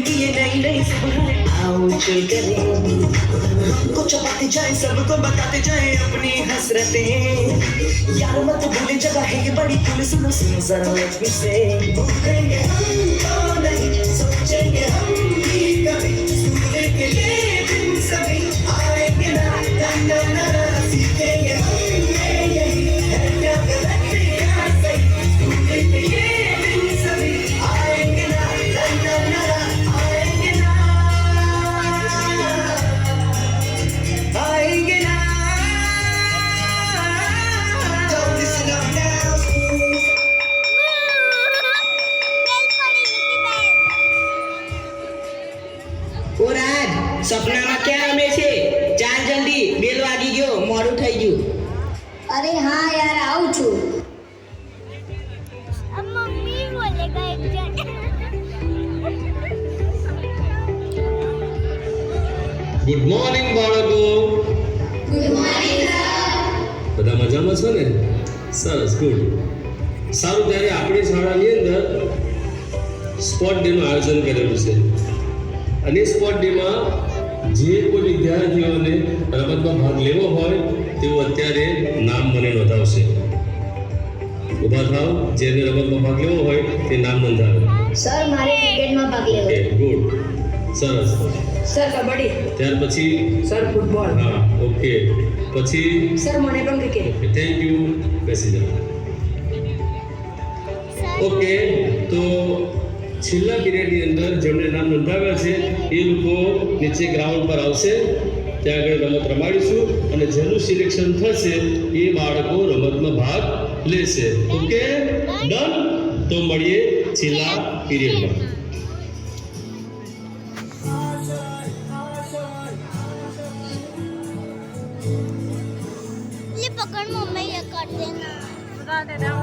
की ये नई नई सुबह आओ चल करें, को चपाते जाए सबको बताते जाए अपनी हसरतें। यार मत भूले जगह है ये बड़ी कुल, सुनो सुनो जरा लेट मी से, भूलेंगे हम तो नहीं सोचेंगे हम भी कभी, सुनने के लिए दिन सभी आएंगे ना ना ना ना, सीखेंगे हम यही है क्या गलत या सही, सुनने के लिए दिन सभी आएंगे ना ना ना ना, आएंगे ना आएंगे ना। Don't listen up now. ઓ રાજ, સપનામાં ક્યાં રમે છે? ચાલ જલ્દી, બેલ વાગી ગયો, મોડું થઈ ગયું. અરે હા યાર, આવું છું. મમ્મી બોલેગા એક જણ. ગુડ મોર્નિંગ બાળકો. Good morning sir. બધા મજામાં છો ને? સરસ, ગુડ. સારું, ત્યારે આપણી શાળાની અંદર સ્પોર્ટ ડેનું આયોજન કરેલું છે અને સ્પોર્ટ ડેમાં જે કોઈ વિદ્યાર્થીઓને રમતમાં ભાગ લેવો હોય તેઓ અત્યારે નામ મને નોંધાવશે. ઊભા થાવ, જેને રમતમાં ભાગ લેવો હોય તે નામ નોંધાવે. સર મારે ક્રિકેટમાં ભાગ લેવો ઓકે, છે. ગુડ, સરસ. સર કબડ્ડી. ત્યાર પછી સર ફૂટબોલ. હા, ઓકે. પછી સર મને પણ ક્રિકેટ. Okay, thank you. બેસી જાઓ. ઓકે, તો છેલ્લા પીરિયડની અંદર જેમણે નામ નોંધાવ્યા છે એ લોકો નીચે ગ્રાઉન્ડ પર આવશે, ત્યાં આગળ રમત રમાડીશું અને જેનું સિલેક્શન થશે એ બાળકો રમતમાં ભાગ લેશે. Okay, done. તો મળીએ છેલ્લા પીરિયડમાં. લે પકડ મમ્મી ये कर देना.